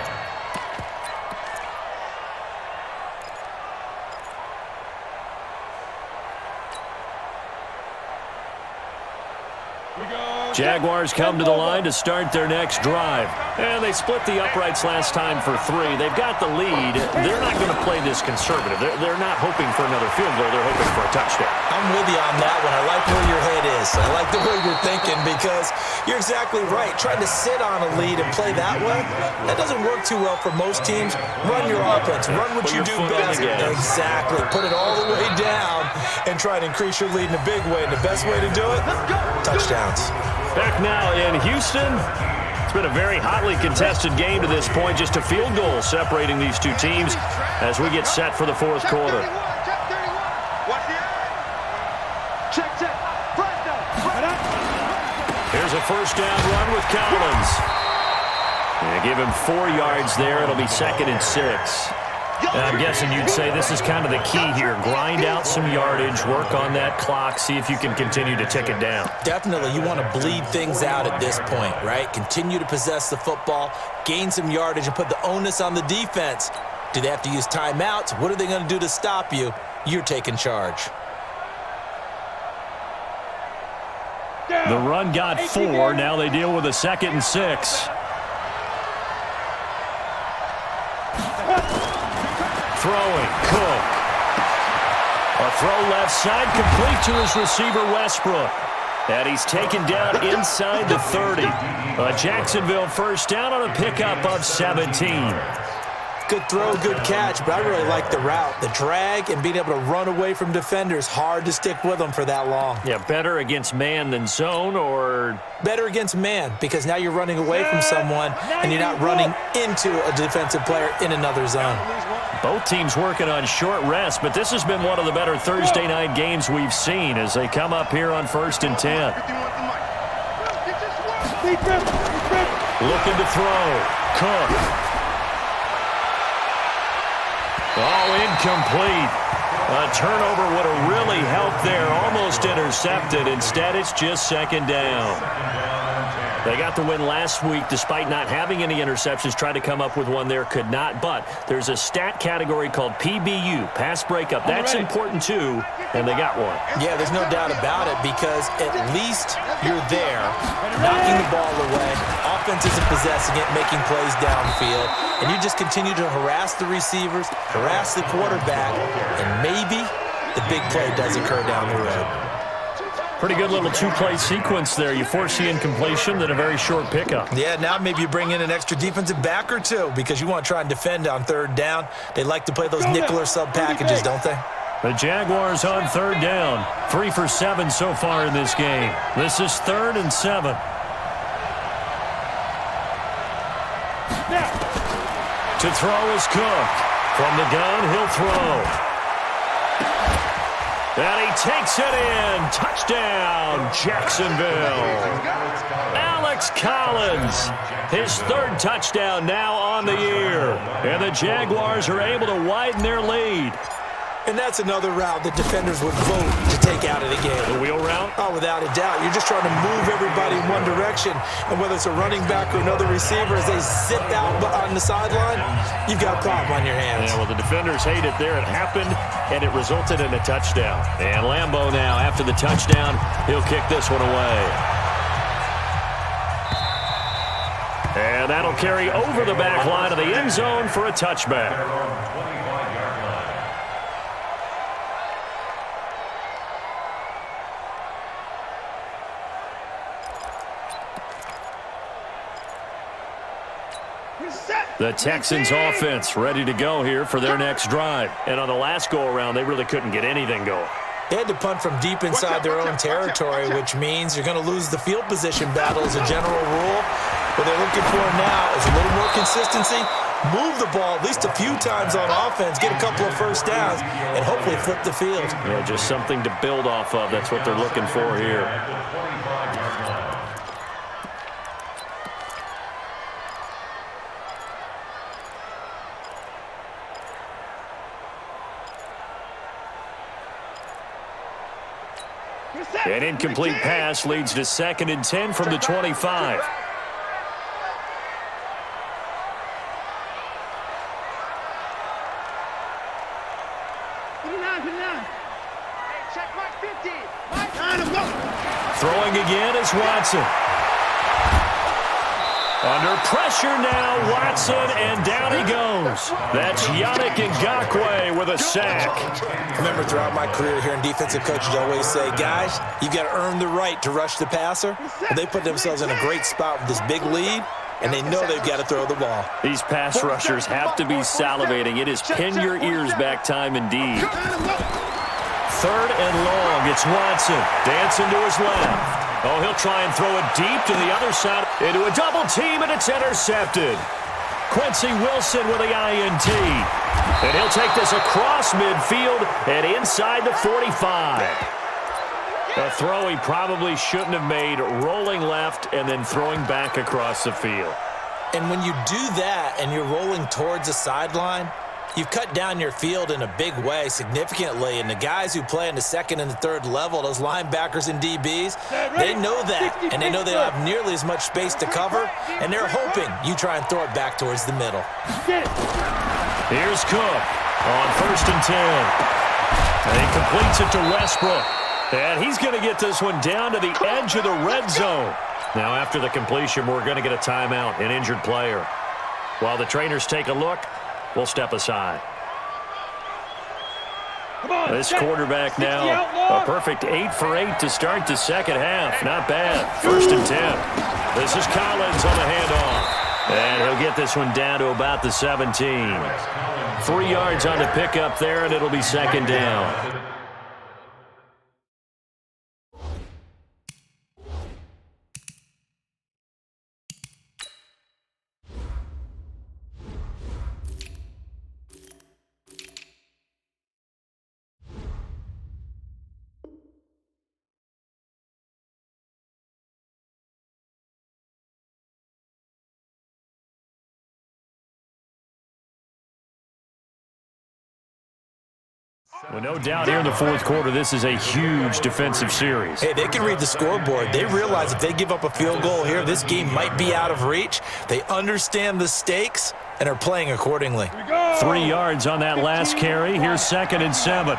Jaguars come to the line to start their next drive. And they split the uprights last time for 3. They've got the lead. They're not going to play this conservative. They're not hoping for another field goal. They're hoping for a touchdown. I'm with you on that one. I like where your head is. I like the way you're thinking because you're exactly right. Trying to sit on a lead and play that way, that doesn't work too well for most teams. Run your offense. Run what you do best. Exactly. Put it all the way down and try to increase your lead in a big way. And the best way to do it, touchdowns. Back now in Houston. It's been a very hotly contested game to this point. Just a field goal separating these two teams as we get set for the fourth quarter. Here's a first down run with Collins. Yeah, give him 4 yards there. It'll be 2nd and 6. I'm guessing you'd say this is kind of the key here. Grind out some yardage, work on that clock, see if you can continue to tick it down. Definitely. You want to bleed things out at this point, right? Continue to possess the football, gain some yardage, and put the onus on the defense. Do they have to use timeouts? What are they going to do to stop you? You're taking charge. The run got 4. Now they deal with a 2nd and 6. Throwing, Cook. A throw left side, complete to his receiver, Westbrook. And he's taken down inside the 30. A Jacksonville first down on a pickup of 17. Good throw, good catch, but I really like the route. The drag and being able to run away from defenders. Hard to stick with them for that long. Yeah, better against man than zone, or? Better against man, because now you're running away from someone and you're not running into a defensive player in another zone. Both teams working on short rest, but this has been one of the better Thursday night games we've seen as they come up here on 1st and 10. Looking to throw. Cook. Oh, incomplete. A turnover would have really helped there. Almost intercepted. Instead, it's just 2nd down. They got the win last week despite not having any interceptions. Tried to come up with one there, could not. But there's a stat category called PBU, pass breakup. That's important too, and they got one. Yeah, there's no doubt about it because at least you're there, knocking the ball away. Offense isn't possessing it, making plays downfield. And you just continue to harass the receivers, harass the quarterback, and maybe the big play does occur down the road. Pretty good little 2-play sequence there. You force the incompletion, then a very short pickup. Yeah, now maybe you bring in an extra defensive back or two because you want to try and defend on 3rd down. They like to play those nickel or sub packages, don't they? The Jaguars on 3rd down. 3 for 7 so far in this game. This is 3rd and 7. To throw is Cook. From the gun, he'll throw. And he takes it in. Touchdown, Jacksonville. Alex Collins, his 3rd touchdown now on the year. And the Jaguars are able to widen their lead. And that's another route that defenders would vote to take out of the game. The wheel route? Oh, without a doubt. You're just trying to move everybody in one direction. And whether it's a running back or another receiver, as they sit out on the sideline, you've got a problem on your hands. Yeah, well, the defenders hate it there. It happened, and it resulted in a touchdown. And Lambeau now, after the touchdown, he'll kick this one away. And that'll carry over the back line of the end zone for a touchback. The Texans offense ready to go here for their next drive. And on the last go-around, they really couldn't get anything going. They had to punt from deep inside their own territory, which means you're going to lose the field position battle as a general rule. What they're looking for now is a little more consistency, move the ball at least a few times on offense, get a couple of first downs, and hopefully flip the field. Yeah, just something to build off of. That's what they're looking for here. An incomplete pass leads to 2nd and 10 from the 25. Throwing again is Watson. Under pressure now, Watson, and down he goes. That's Yannick Ngakoue with a sack. I remember throughout my career hearing defensive coaches always say, guys, you've got to earn the right to rush the passer. But they put themselves in a great spot with this big lead, and they know they've got to throw the ball. These pass rushers have to be salivating. It is pin your ears back time indeed. 3rd and long. It's Watson dancing to his left. Oh, he'll try and throw it deep to the other side into a double team, and it's intercepted. Quincy Wilson with the INT. And he'll take this across midfield and inside the 45. A throw he probably shouldn't have made, rolling left and then throwing back across the field. And when you do that and you're rolling towards the sideline, you've cut down your field in a big way significantly, and the guys who play in the 2nd and the 3rd level, those linebackers and DBs, they know that, and they know they don't have nearly as much space to cover, and they're hoping you try and throw it back towards the middle. Here's Cook on 1st and 10. And he completes it to Westbrook, and he's going to get this one down to the edge of the red zone. Now after the completion, we're going to get a timeout, an injured player. While the trainers take a look, we'll step aside. This quarterback now, a perfect 8 for 8 to start the 2nd half. Not bad. 1st and 10. This is Collins on the handoff. And he'll get this one down to about the 17. 3 yards on the pickup there, and it'll be 2nd down. Well, no doubt here in the 4th quarter, this is a huge defensive series. Hey, they can read the scoreboard. They realize if they give up a field goal here, this game might be out of reach. They understand the stakes and are playing accordingly. 3 yards on that last carry. Here's 2nd and 7.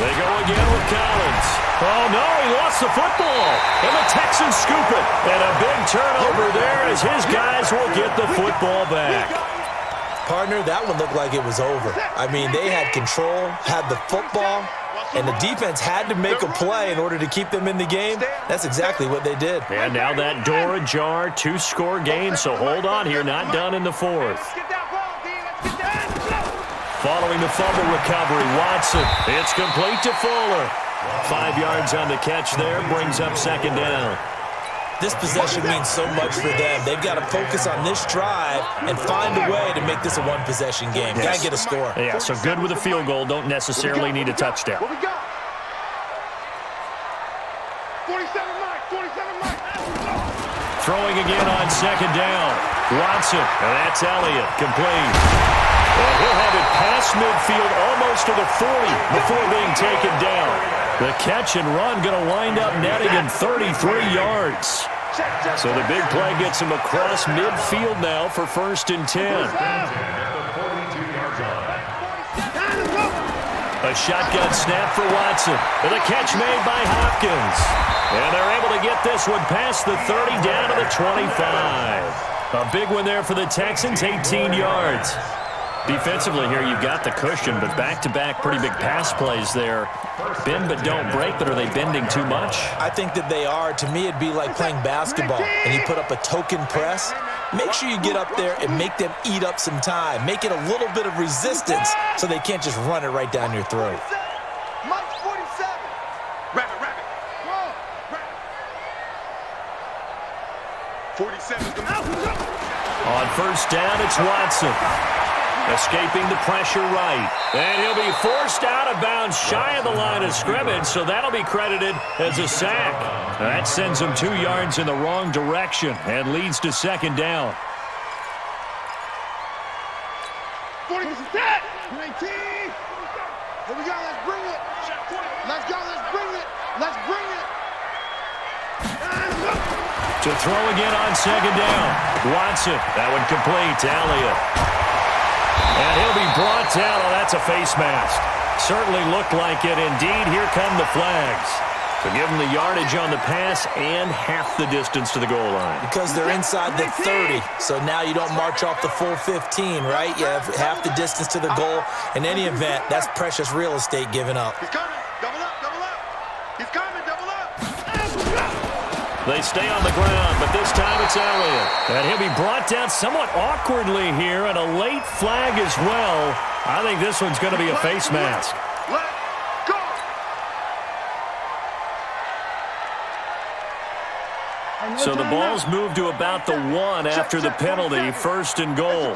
They go again with Collins. Oh, no, he lost the football. And the Texans scoop it. And a big turnover there as his guys will get the football back. Partner, that one looked like it was over. I mean, they had control, had the football, and the defense had to make a play in order to keep them in the game. That's exactly what they did. And now that door ajar, 2-score game, so hold on here, not done in the 4th. Following the fumble recovery, Watson. It's complete to Fuller. 5 yards on the catch there, brings up 2nd down. This possession means so much for them. They've got to focus on this drive and find a way to make this a one-possession game. Got to get a score. Yeah, so good with a field goal. Don't necessarily need a touchdown. What we got? 47 Mike. Throwing again on 2nd down. Watson, and that's Elliott, complete. And he'll have it past midfield almost to the 40 before being taken down. The catch and run going to wind up netting him 33 yards. So the big play gets him across midfield now for 1st and 10. A shotgun snap for Watson. And a catch made by Hopkins. And they're able to get this one past the 30 down to the 25. A big one there for the Texans, 18 yards. Defensively here, you've got the cushion, but back-to-back pretty big pass plays there. Bend but don't break, but are they bending too much? I think that they are. To me, it'd be like playing basketball, and you put up a token press. Make sure you get up there and make them eat up some time. Make it a little bit of resistance so they can't just run it right down your throat. Mike's 47. Rabbit. 47 is the On 1st down, it's Watson. Escaping the pressure right. And he'll be forced out of bounds shy of the line of scrimmage, so that'll be credited as a sack. That sends him 2 yards in the wrong direction and leads to 2nd down. 40 set. 19. Here we go. Let's bring it. Let's go. Let's bring it. Let's bring it. To throw again on second down. Watson. That one complete to Elliott. And he'll be brought down. Oh, that's a face mask. Certainly looked like it. Indeed, here come the flags. To give them the yardage on the pass and half the distance to the goal line. Because they're inside the 30, so now you don't march off the full 15, right? You have half the distance to the goal. In any event, that's precious real estate given up. He's coming. Double up. Double up. He's coming. Double up. They stay on the ground, but this time it's Elliott. And he'll be brought down somewhat awkwardly here, and a late flag as well. I think this one's going to be a face mask. Let's go. So the ball's moved to about the 1 after the penalty, first and goal.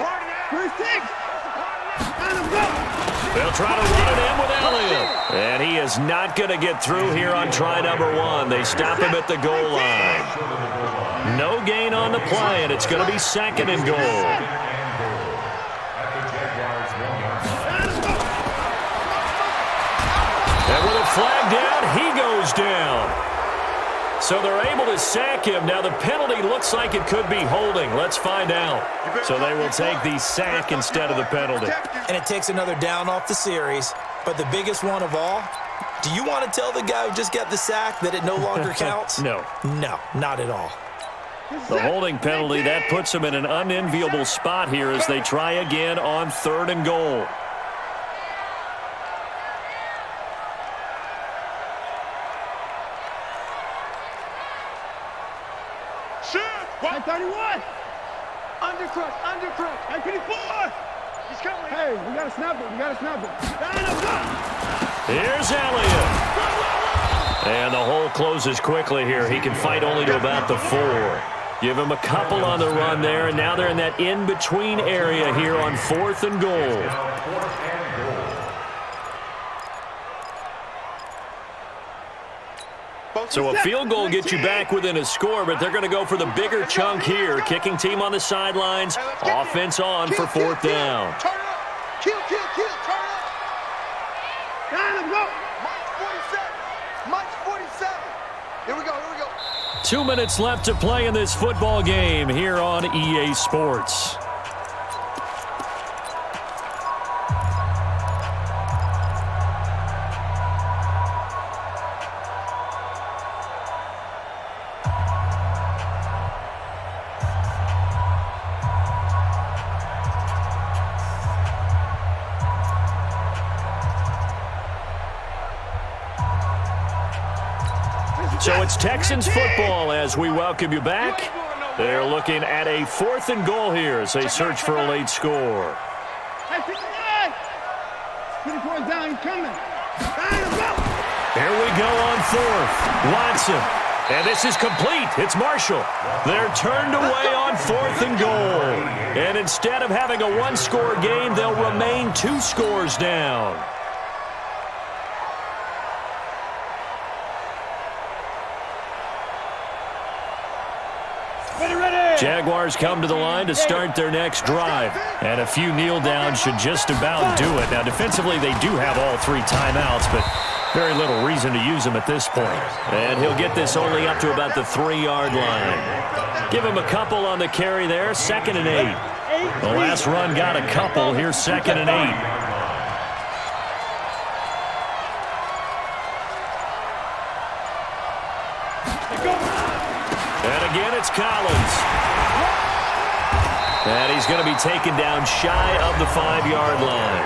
They'll try to run it in with Elliott. And he is not going to get through here on try number 1. They stop him at the goal line. No gain on the play, and it's going to be second and goal. And with a flag down, he goes down. So they're able to sack him. Now the penalty looks like it could be holding. Let's find out. So they will take the sack instead of the penalty. And it takes another down off the series. But the biggest one of all, do you want to tell the guy who just got the sack that it no longer counts? No. No, not at all. The holding penalty, that puts them in an unenviable spot here as they try again on third and goal. Shoot! 131! Undercrush! 154! He's coming! Hey, we gotta snap it, Here's Elliott. And the hole closes quickly here. He can fight only to about the 4. Give him a couple on the run there, and now they're in that in-between area here on fourth and goal. So a field goal gets you back within a score, but they're going to go for the bigger chunk here. Kicking team on the sidelines. Offense on for fourth down. Turn up! Kill! Turn up! Down, go! March 47! Here we go! 2 minutes left to play in this football game here on EA Sports. So it's Texans football as we welcome you back. They're looking at a fourth and goal here as they search for a late score. Hey, 59! 24 down, he's coming. Here we go on fourth. Watson. And this is complete. It's Marshall. They're turned away on fourth and goal. And instead of having a one-score game, they'll remain 2 scores down. Jaguars come to the line to start their next drive. And a few kneel downs should just about do it. Now, defensively, they do have all 3 timeouts, but very little reason to use them at this point. And he'll get this only up to about the 3-yard line. Give him a couple on the carry there, 2nd and 8. The last run got a couple. Here's 2nd and 8. And again, it's Collins. And he's going to be taken down shy of the 5-yard line.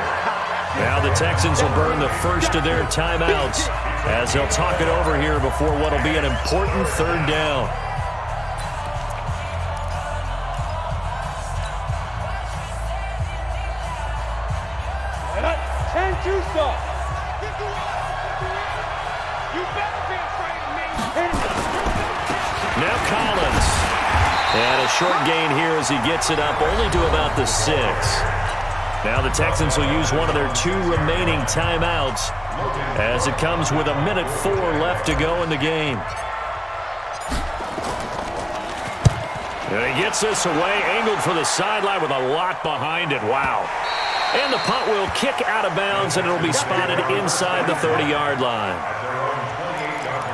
Now the Texans will burn the first of their timeouts as they'll talk it over here before what will be an important third down. Now Collins. And a short gain here as he gets it up only to about the 6. Now the Texans will use one of their 2 remaining timeouts as it comes with 1:04 left to go in the game. And he gets this away, angled for the sideline with a lot behind it. Wow. And the punt will kick out of bounds, and it'll be spotted inside the 30-yard line. At their own 28-yard line.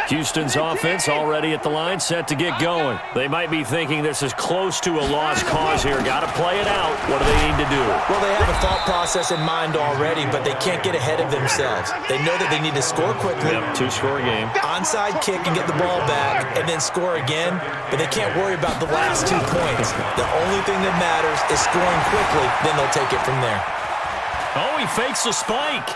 Houston's offense already at the line, set to get going. They might be thinking this is close to a lost cause here. Got to play it out. What do they need to do? Well, they have a thought process in mind already, but they can't get ahead of themselves. They know that they need to score quickly. Yep, two-score game. Onside kick and get the ball back and then score again, but they can't worry about the last 2 points. The only thing that matters is scoring quickly, then they'll take it from there. Oh, he fakes the spike.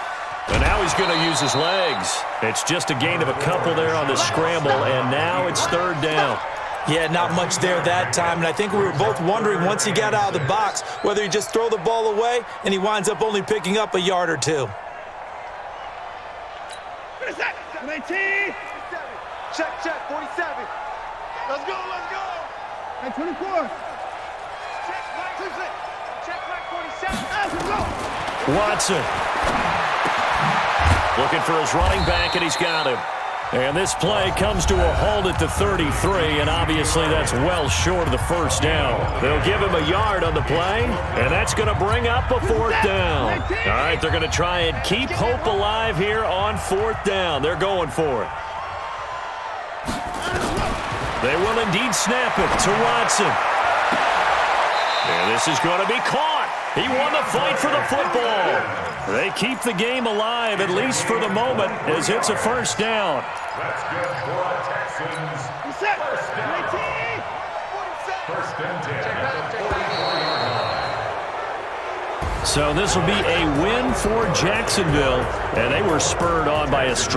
And now he's going to use his legs. It's just a gain of a couple there on the scramble, and now it's third down. Yeah, not much there that time, and I think we were both wondering once he got out of the box whether he just throw the ball away and he winds up only picking up a yard or two. 19. Check, 47. Let's go. Hey, 24. Check, 47. Let's go. Watson looking for his running back, and he's got him. And this play comes to a halt at the 33, and obviously that's well short of the first down. They'll give him a yard on the play, and that's going to bring up a fourth down. All right, they're going to try and keep hope alive here on fourth down. They're going for it. They will indeed snap it to Watson. And this is going to be caught. He won the fight for the football. They keep the game alive, at least for the moment, as it's a first down. That's good for the Texans. First down. First and 10 at the 44-yard line. So this will be a win for Jacksonville, and they were spurred on by a strong